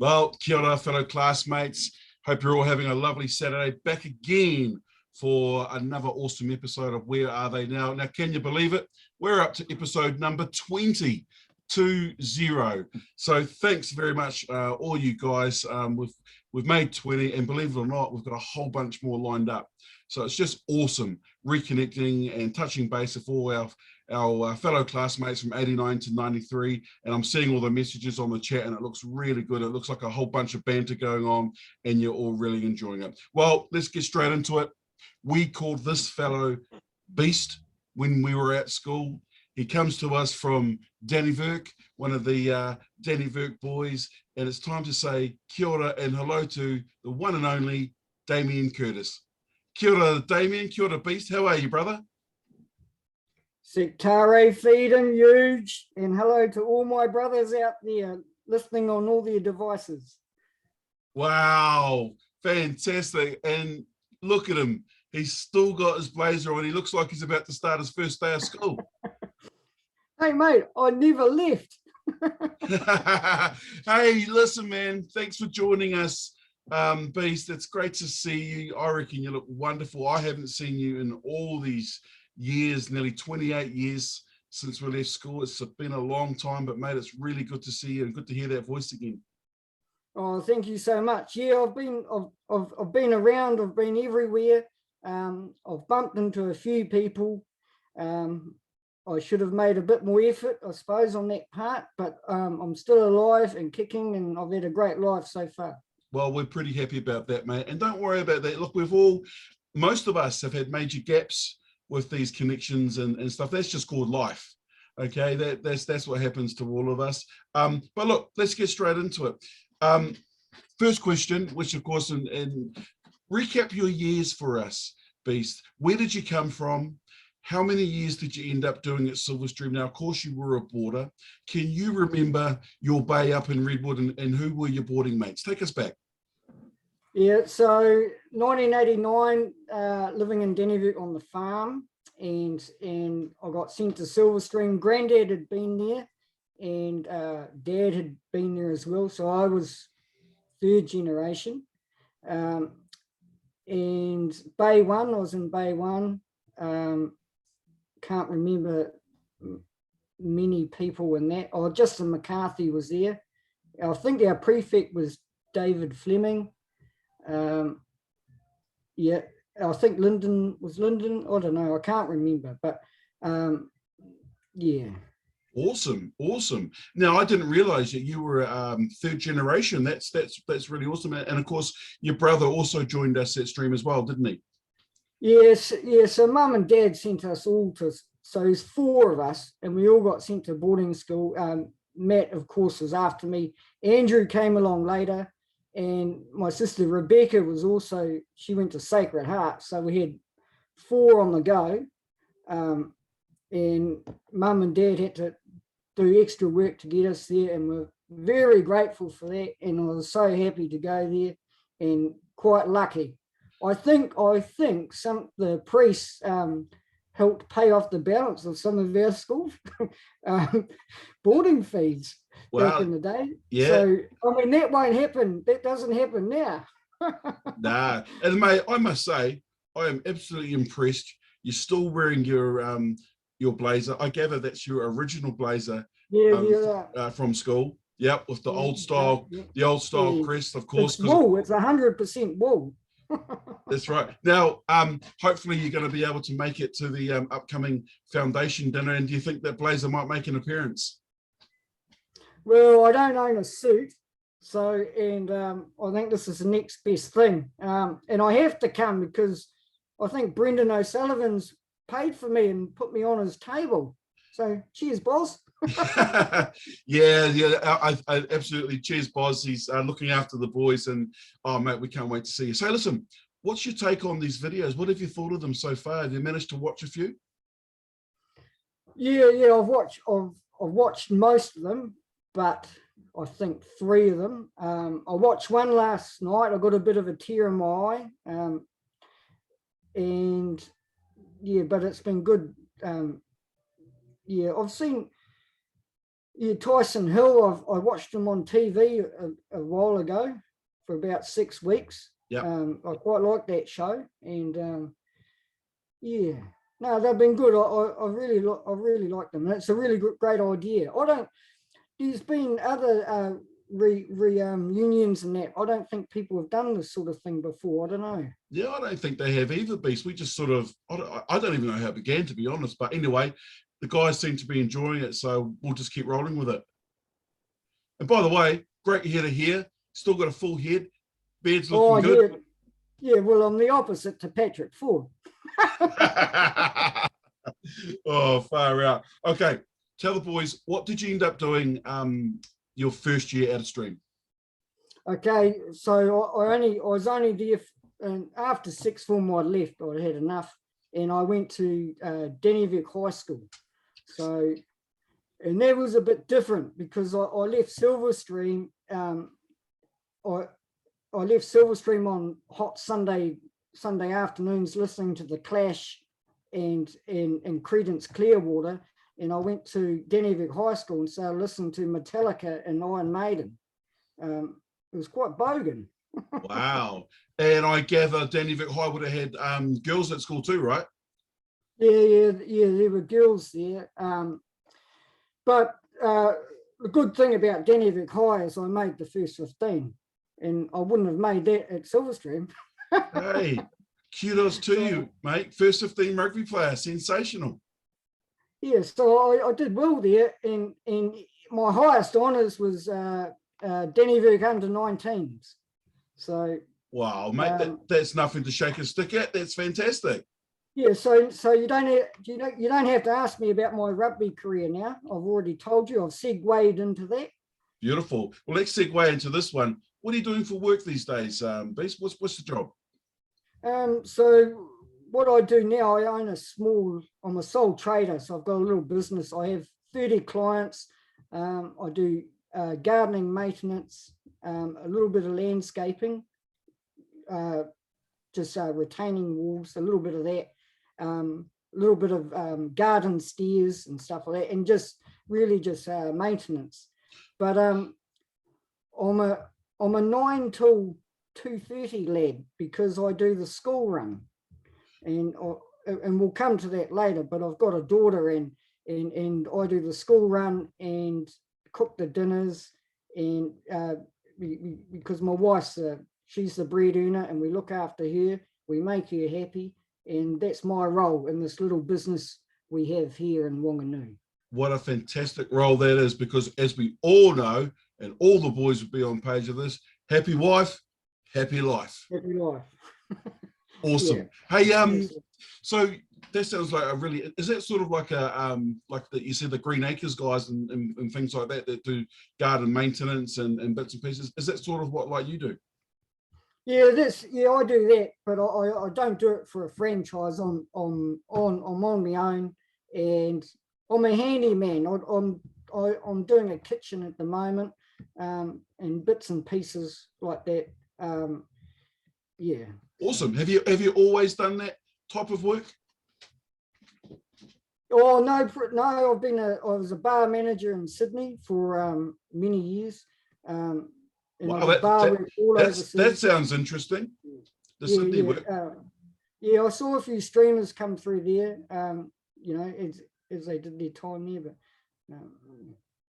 Well, kia ora, fellow classmates. Hope you're all having a lovely Saturday. Back again for another awesome episode of Where Are They Now? Now, can you believe it? We're up to episode number 20. 20. So thanks very much, all you guys. We've made 20, and believe it or not, we've got a whole bunch more lined up. So it's just awesome reconnecting and touching base with all our fellow classmates from 89 to 93, and I'm seeing all the messages on the chat, and it looks really good. It looks like a whole bunch of banter going on, and you're all really enjoying it. Well, let's get straight into it. We called this fellow Beast when we were at school. He comes to us from Dannevirke, one of the Dannevirke boys, and it's time to say kia ora and hello to the one and only Damien Curtis. Kia ora, Damien. Kia ora, Beast. How are you, brother? Sectare feeding huge, and hello to all my brothers out there listening on all their devices. Wow, fantastic. And look at him. He's still got his blazer on. He looks like he's about to start his first day of school. Hey, mate, I never left. Hey, listen, man, thanks for joining us, Beast. It's great to see you. I reckon you look wonderful. I haven't seen you in all these years, nearly 28 years since we left school. It's been a long time, but mate, it's really good to see you and good to hear that voice again. Oh, thank you so much. Yeah, I've been around. I've been everywhere. I've bumped into a few people. I should have made a bit more effort, I suppose, on that part, but I'm still alive and kicking, and I've had a great life so far. Well, we're pretty happy about that, mate. And don't worry about that. Look, most of us have had major gaps with these connections and stuff. That's just called life. Okay, that's what happens to all of us. But look, let's get straight into it. First question, which of course, and recap your years for us, Beast. Where did you come from? How many years did you end up doing at Silverstream? Now, of course, you were a boarder. Can you remember your bay up in Redwood, and who were your boarding mates? Take us back. Yeah, so 1989, living in Dannevirke on the farm, and I got sent to Silverstream. Granddad had been there, and Dad had been there as well. So I was third generation. And Bay 1, I was in Bay 1. Can't remember many people in that. Oh, Justin McCarthy was there. I think our prefect was David Fleming. Yeah, I think Lyndon. I don't know. I can't remember, but yeah. Awesome. Now, I didn't realize that you were third generation. That's really awesome. And of course, your brother also joined us at Stream as well, didn't he? Yes, yeah. So Mum and Dad sent us all to. So there's 4 of us, and we all got sent to boarding school. Matt, of course, was after me. Andrew came along later, and my sister Rebecca was also. She went to Sacred Heart, so we had 4 on the go. And Mum and Dad had to do extra work to get us there, and we're very grateful for that. And I was so happy to go there, and quite lucky. I think the priests helped pay off the balance of some of our school boarding fees back in the day. Yeah. So I mean, that won't happen. That doesn't happen now. Nah, and mate, I must say, I am absolutely impressed. You're still wearing your blazer. I gather that's your original blazer. Yeah. From school. Yep, with the old style, the old style crest, of course. It's wool. It's 100% wool. That's right. Now, hopefully you're going to be able to make it to the upcoming foundation dinner. And do you think that blazer might make an appearance? Well, I don't own a suit, so I think this is the next best thing. And I have to come because I think Brendan O'Sullivan's paid for me and put me on his table. So cheers, boss. yeah, I absolutely. Cheers, Boz. He's looking after the boys, and oh, mate, we can't wait to see you. So, listen, what's your take on these videos? What have you thought of them so far? Have you managed to watch a few? Yeah, I've watched most of them, but I think 3 of them. I watched one last night. I got a bit of a tear in my eye, and yeah, but it's been good. Yeah, I've seen. Yeah, Tyson Hill. I watched him on TV a while ago for about 6 weeks. Yep. I quite like that show, and yeah, no, they've been good. I really like them. And it's a really great idea. There's been other reunions and that. I don't think people have done this sort of thing before. I don't know. Yeah, I don't think they have either, Beast. We just sort of, I don't even know how it began, to be honest. But anyway, the guys seem to be enjoying it, so we'll just keep rolling with it. And by the way, great head of hair. Still got a full head. Beard's looking good. Yeah, well, I'm the opposite to Patrick Ford. Oh, far out. Okay, tell the boys, what did you end up doing your first year out of stream? Okay, so I was only there, and after sixth form I left. I had enough, and I went to Dennyville High School. So, and that was a bit different because I left Silverstream. I left Silverstream on hot Sunday afternoons, listening to the Clash and Creedence Clearwater, and I went to Dennyville High School and started listening to Metallica and Iron Maiden. It was quite bogan. Wow. And I gather Danny High would have had girls at school too, right? Yeah, there were girls there. But the good thing about Danny High is I made the first 15, and I wouldn't have made that at Silverstream. Hey, kudos to you, mate. First 15 rugby player, sensational. Yeah, so I did well there, and my highest honours was Dennyville under 19s. So wow, mate, that's nothing to shake a stick at. That's fantastic. Yeah, so you don't have to ask me about my rugby career now. I've already told you. I've segued into that. Beautiful. Well, let's segue into this one. What are you doing for work these days, Beast? What's the job? So what I do now, I'm a sole trader. So I've got a little business. I have 30 clients. I do gardening maintenance, a little bit of landscaping, just retaining walls, a little bit of that, a little bit of garden stairs and stuff like that, and just maintenance. But I'm a 9 till 2:30 lad because I do the school run, and we'll come to that later. But I've got a daughter, and I do the school run and cook the dinners, and because my wife's she's the bread earner, and we look after her, we make her happy, and that's my role in this little business we have here in Wanganui. What a fantastic role that is, because as we all know, and all the boys would be on page of this, happy wife, happy life. Happy life. Awesome. Yeah. Hey, so that sounds like a really, is that sort of like a like that you said, the Green Acres guys and things like that do garden maintenance and bits and pieces? Is that sort of what like you do? Yeah, I do that, but I don't do it for a franchise. I'm on my own, and I'm a handyman. I'm doing a kitchen at the moment, and bits and pieces like that. Yeah. Awesome. Have you always done that type of work? Oh no! I was a bar manager in Sydney for many years. Wow, that sounds interesting. The Sydney work. Yeah, I saw a few streamers come through there. As they did their time there, but.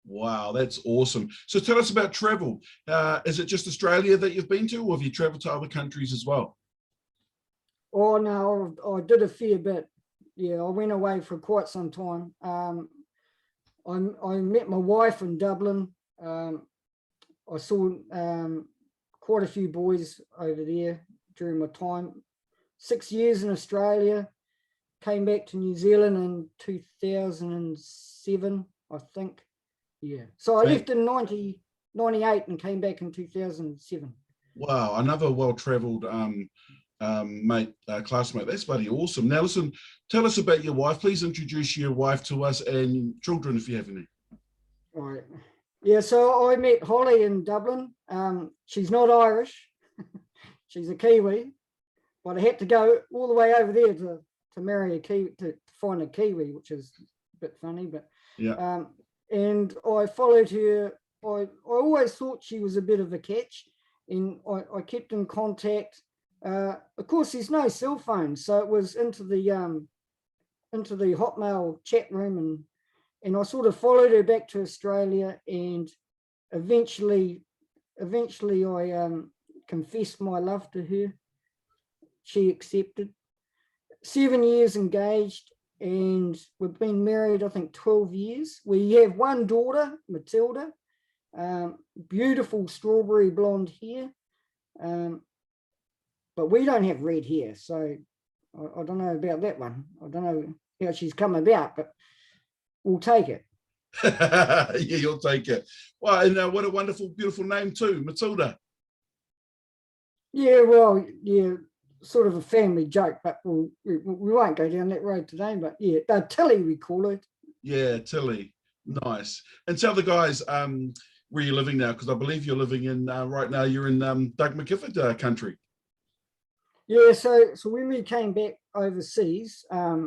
Wow, that's awesome. So tell us about travel. Is it just Australia that you've been to, or have you traveled to other countries as well? Oh no, I did a fair bit. Yeah, I went away for quite some time. I met my wife in Dublin. I saw quite a few boys over there during my time. 6 years in Australia. Came back to New Zealand in 2007, I think. Yeah. So I left in 98 and came back in 2007. Wow, another well-traveled classmate. That's bloody awesome. Now listen, tell us about your wife. Please introduce your wife to us and children if you have any. All right. Yeah, so I met Holly in Dublin. She's not Irish. She's a Kiwi. But I had to go all the way over there to marry a Kiwi, to find a Kiwi, which is a bit funny. But yeah. and I followed her. I always thought she was a bit of a catch, and I kept in contact. Of course, there's no cell phone, so it was into the Hotmail chat room, and I sort of followed her back to Australia, and eventually I confessed my love to her. She accepted. 7 years engaged, and we've been married, I think, 12 years. We have one daughter, Matilda, beautiful strawberry blonde hair, but we don't have red hair, so I don't know about that one. I don't know how she's come about, but we'll take it. Yeah, you'll take it. Well, and what a wonderful, beautiful name too, Matilda. Yeah, well, yeah, sort of a family joke, but we won't go down that road today. But yeah, Tilly, we call it. Yeah, Tilly. Nice. And tell the guys where you're living now, because I believe you're living in right now. You're in Doug McGifford country. Yeah, so when we came back overseas, Holly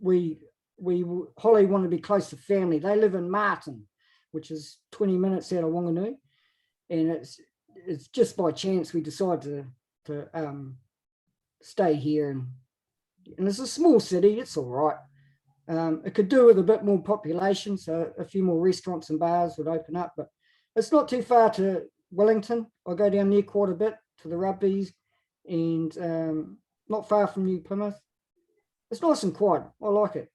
wanted to be close to family. They live in Martin, which is 20 minutes out of Wanganui, and it's just by chance we decided to stay here, and it's a small city. It's all right. It could do with a bit more population, so a few more restaurants and bars would open up, but it's not too far to Wellington. I go down there quite a bit to the rugbies, and not far from New Plymouth. It's nice and quiet. I like it.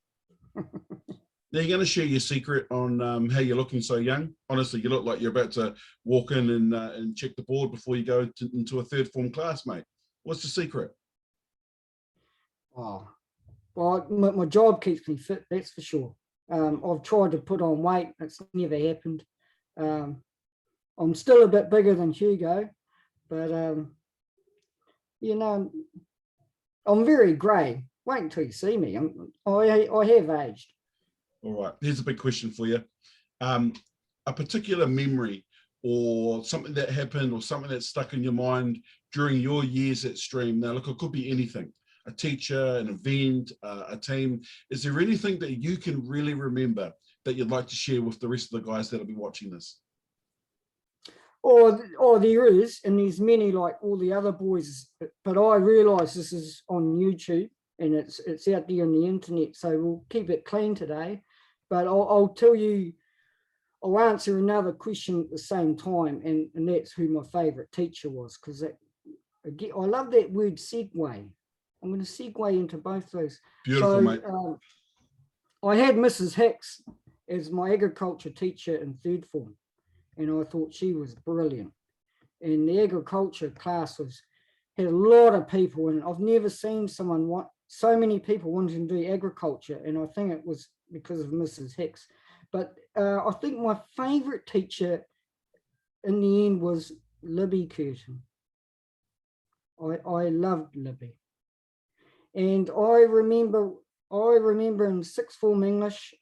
Now you're going to share your secret on how you're looking so young. Honestly, you look like you're about to walk in and check the board before you go into a third form class, mate. What's the secret? Oh, well, my job keeps me fit, that's for sure. I've tried to put on weight. It's never happened. I'm still a bit bigger than Hugo, but, I'm very grey. Wait until you see me. I have aged. All right, here's a big question for you. A particular memory or something that happened or something that stuck in your mind during your years at Stream. Now, look, it could be anything. A teacher, an event, a team. Is there anything that you can really remember that you'd like to share with the rest of the guys that'll be watching this? Oh, there is, and there's many like all the other boys, but I realise this is on YouTube and it's out there on the internet, so we'll keep it clean today. But I'll tell you, I'll answer another question at the same time, and that's who my favourite teacher was, because I love that word segue. I'm going to segue into both those. Beautiful, mate. I had Mrs. Hicks as my agriculture teacher in third form, and I thought she was brilliant. And the agriculture class had a lot of people, and I've never seen so many people wanting to do agriculture, and I think it was because of Mrs. Hicks. But I think my favourite teacher in the end was Libby Curtin. I loved Libby. And I remember in sixth form English,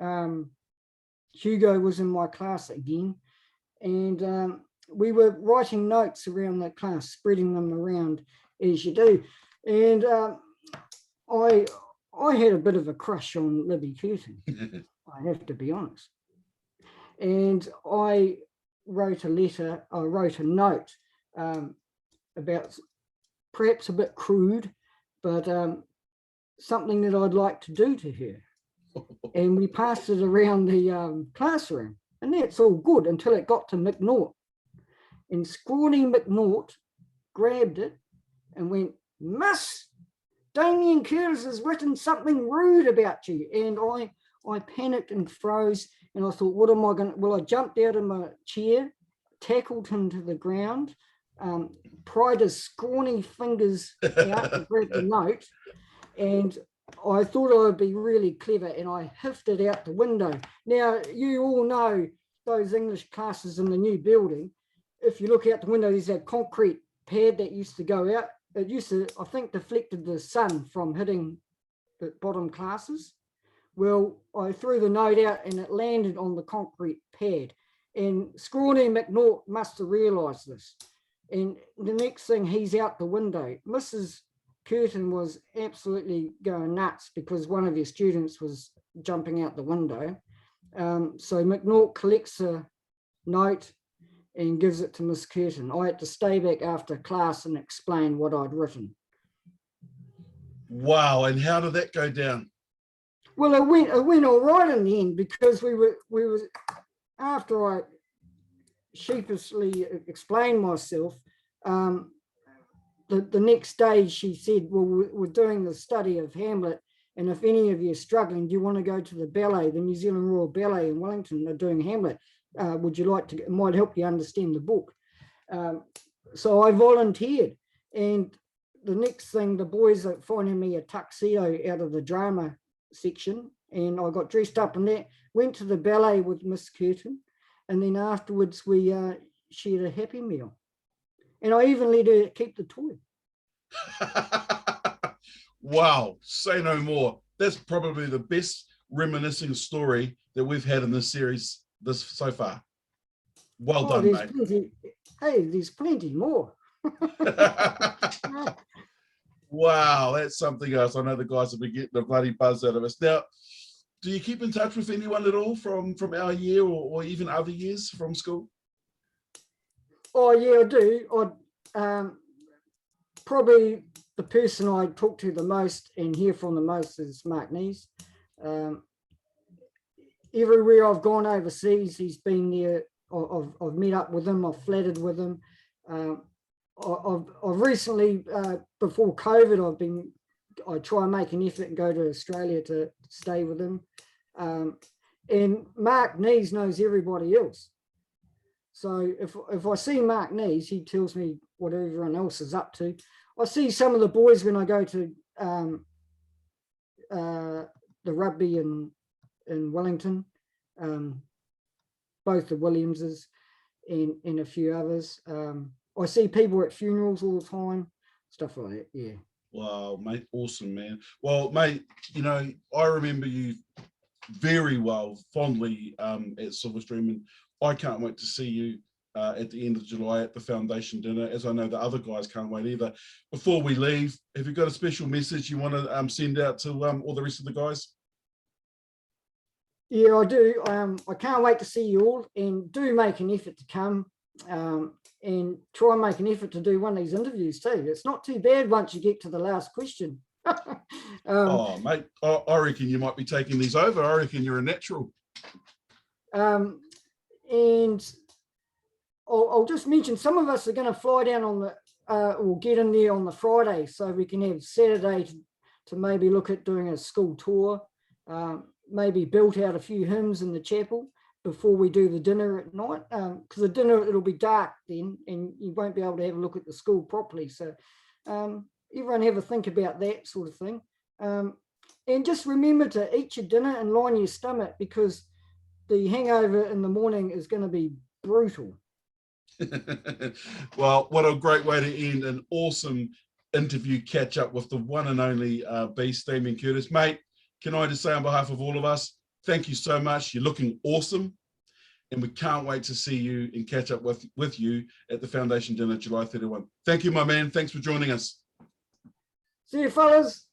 Hugo was in my class again, and we were writing notes around the class, spreading them around as you do. And I had a bit of a crush on Libby Curtin, I have to be honest. And I wrote a note about, perhaps a bit crude, but something that I'd like to do to her. And we passed it around the classroom, and that's all good until it got to McNaught. And scrawny McNaught grabbed it and went, "Miss, Damien Curtis has written something rude about you." And I panicked and froze, and I thought, what am I going to, well, I jumped out of my chair, tackled him to the ground, pried his scrawny fingers out to grab the note, and I thought I would be really clever, and I hiffed it out the window. Now, you all know those English classes in the new building, if you look out the window, there's that concrete pad that used to go out. It used to, I think, deflected the sun from hitting the bottom classes. Well, I threw the note out and it landed on the concrete pad. And Scrawny McNaught must have realised this. And the next thing, he's out the window. Mrs. Curtin was absolutely going nuts because one of your students was jumping out the window. So McNaught collects a note and gives it to Miss Curtin. I had to stay back after class and explain what I'd written. Wow, and how did that go down? Well, it went all right in the end, because we were after I sheepishly explained myself, the next day she said, well, we're doing the study of Hamlet, and if any of you are struggling, do you want to go to the ballet, the New Zealand Royal Ballet in Wellington? They're doing Hamlet. Would you like to? It might help you understand the book. So I volunteered, and the next thing, the boys are finding me a tuxedo out of the drama section, and I got dressed up in that, went to the ballet with Miss Curtin, and then afterwards we shared a happy meal. And I even let her keep the toy. Wow, say no more. That's probably the best reminiscing story that we've had in this series so far. Well done, mate. There's plenty more. Wow, that's something else. I know the guys have been getting a bloody buzz out of us. Now, do you keep in touch with anyone at all from our year or even other years from school? Oh yeah, I do. Probably the person I talk to the most and hear from the most is Mark Nees. Everywhere I've gone overseas, he's been there. I've met up with him. I've flattered with him. I've recently, before COVID, I try and make an effort and go to Australia to stay with him. And Mark Nees knows everybody else. So if I see Mark Nees, he tells me what everyone else is up to. I see some of the boys when I go to the rugby in Wellington, both the Williamses and a few others. I see people at funerals all the time, stuff like that, yeah. Wow, mate, awesome, man. Well, mate, you know, I remember you very well, fondly at Silverstream, and I can't wait to see you at the end of July at the foundation dinner, as I know the other guys can't wait either. Before we leave, have you got a special message you want to send out to all the rest of the guys? Yeah, I do. I can't wait to see you all, and do make an effort to come and try and make an effort to do one of these interviews too. It's not too bad once you get to the last question. Oh, mate, I reckon you might be taking these over. I reckon you're a natural. And I'll just mention, some of us are going to fly down on the, or get in there on the Friday, so we can have Saturday to maybe look at doing a school tour, maybe built out a few hymns in the chapel before we do the dinner at night, because the dinner, it'll be dark then and you won't be able to have a look at the school properly. So everyone have a think about that sort of thing. And just remember to eat your dinner and line your stomach, because the hangover in the morning is going to be brutal. Well, what a great way to end an awesome interview catch up with the one and only beast, Damien Curtis. Mate, can I just say on behalf of all of us, thank you so much. You're looking awesome, and we can't wait to see you and catch up with you at the foundation dinner July 31. Thank you, my man. Thanks for joining us. See you, fellas.